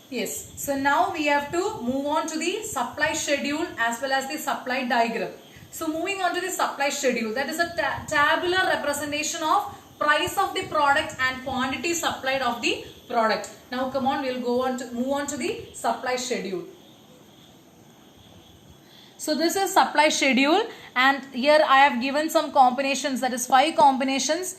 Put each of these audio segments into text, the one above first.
Yes. So now we have to move on to the supply schedule as well as the supply diagram. So moving on to the supply schedule, that is a tabular representation of price of the product and quantity supplied of the product. Now come on, we'll go on to move on to the supply schedule. So this is supply schedule, and here I have given some combinations, that is 5 combinations,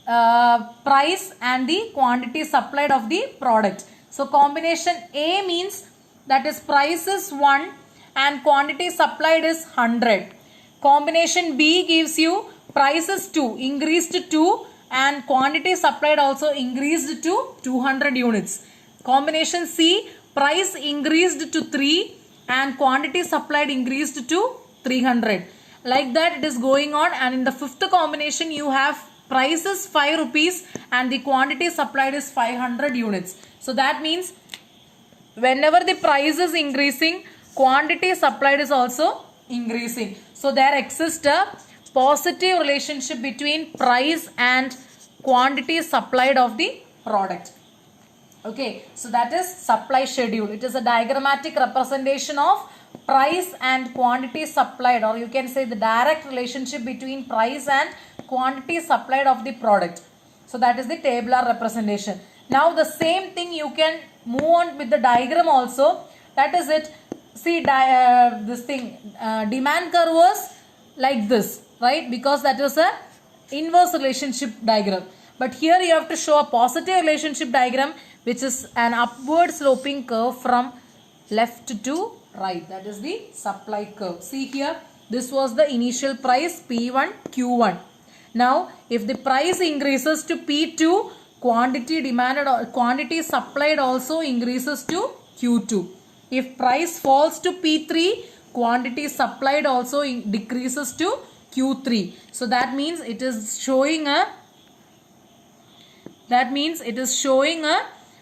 price and the quantity supplied of the product. So combination A means that is price is 1 and quantity supplied is 100. Combination B gives you price is 2, increased to 2, and quantity supplied also increased to 200 units. Combination C, price increased to 3 and quantity supplied increased to 300. Like that it is going on, and in the fifth combination you have price is 5 rupees and the quantity supplied is 500 units. So that means whenever the price is increasing, quantity supplied is also increasing. So there exists a positive relationship between price and quantity supplied of the product. Okay, so that is supply schedule. It is a diagrammatic representation of price and quantity supplied, or you can say the direct relationship between price and quantity supplied of the product. So that is the tabular representation. Now the same thing you can move on with the diagram also. That is it. See this thing, demand curve was like this, right? Because that was a inverse relationship diagram. But here you have to show a positive relationship diagram, which is an upward sloping curve from left to right. That is the supply curve. See here, this was the initial price P1, Q1. Now, if the price increases to P2, quantity demanded or quantity supplied also increases to Q2. If price falls to P3, quantity supplied also decreases to Q3. So that means it is showing a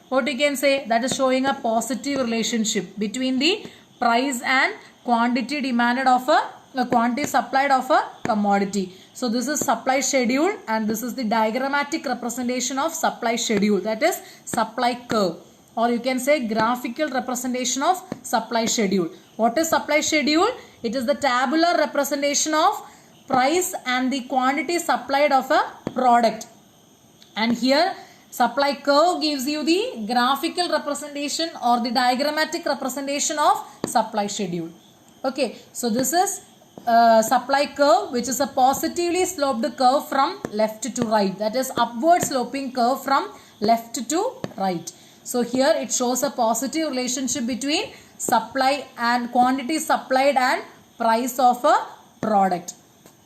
what you can say, that is showing a positive relationship between the price and quantity demanded of a quantity supplied of a commodity. So this is supply schedule, and this is the diagrammatic representation of supply schedule, that is supply curve, or you can say graphical representation of supply schedule. What is supply schedule? It is the tabular representation of price and the quantity supplied of a product. And here supply curve gives you the graphical representation or the diagrammatic representation of supply schedule. Okay, so this is supply curve, which is a positively sloped curve from left to right. That is upward sloping curve from left to right. So here it shows a positive relationship between supply and quantity supplied and price of a product.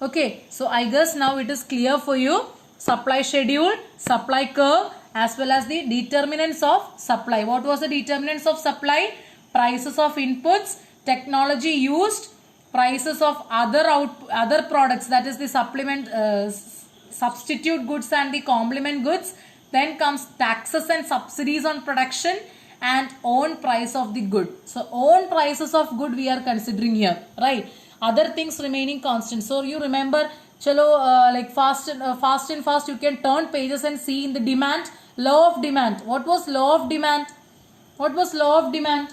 Okay, so I guess now it is clear for you. Supply schedule, supply curve, as well as the determinants of supply. What was the determinants of supply? Prices of inputs, technology used, prices of other products, that is the supplement, substitute goods and the complement goods. Then comes taxes and subsidies on production, and own price of the good. So own prices of good we are considering here, right? Other things remaining constant. So you remember, chalo, like fast you can turn pages and see in the demand, law of demand. What was law of demand? What was law of demand?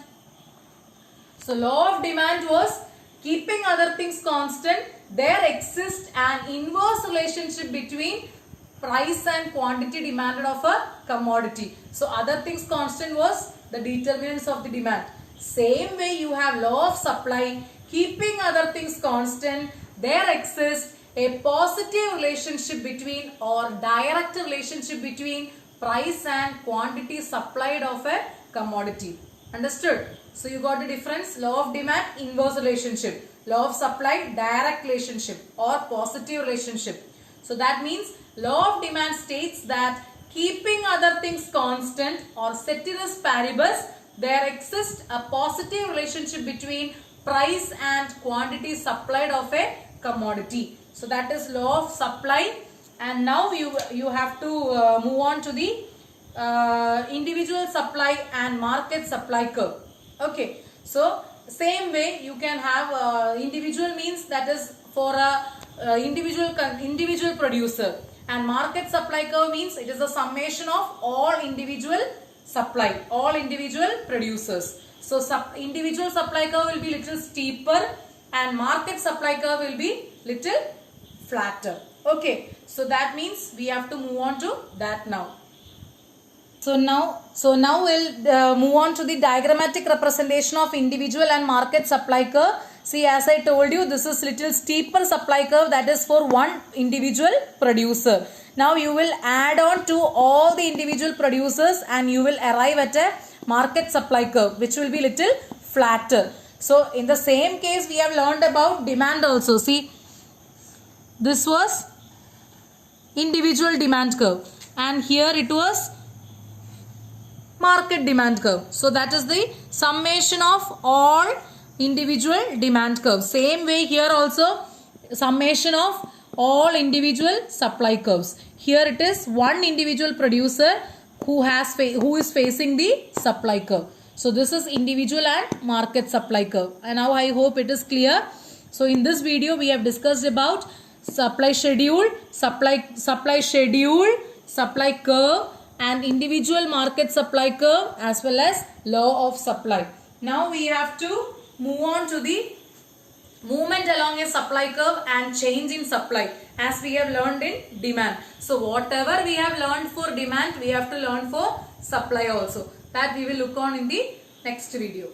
So law of demand was, keeping other things constant, there exists an inverse relationship between price and quantity demanded of a commodity. So other things constant was the determinants of the demand. Same way you have law of supply, keeping other things constant, there exists a positive relationship between or direct relationship between price and quantity supplied of a commodity. Understood? So you got the difference. Law of demand, inverse relationship. Law of supply, direct relationship or positive relationship. So that means law of demand states that keeping other things constant or ceteris paribus, there exists a positive relationship between price and quantity supplied of a commodity. So that is law of supply. And now you have to move on to the individual supply and market supply curve. Okay, so same way you can have individual means that is for a individual producer, and market supply curve means it is a summation of all individual supply, all individual producers. So individual supply curve will be little steeper and market supply curve will be little flatter. Okay, so that means we have to move on to that now. So now we'll move on to the diagrammatic representation of individual and market supply curve. See, as I told you, this is little steeper supply curve, that is for one individual producer. Now you will add on to all the individual producers and you will arrive at a market supply curve which will be little flatter. So in the same case we have learned about demand also. See, this was individual demand curve and here it was market demand curve. So that is the summation of all individual demand curves. Same way here also summation of all individual supply curves. Here it is one individual producer who is facing the supply curve. So this is individual and market supply curve. And now I hope it is clear. So in this video we have discussed about supply schedule, supply curve and individual market supply curve as well as law of supply. Now we have to move on to the movement along a supply curve and change in supply as we have learned in demand. So whatever we have learned for demand, we have to learn for supply also. That we will look on in the next video.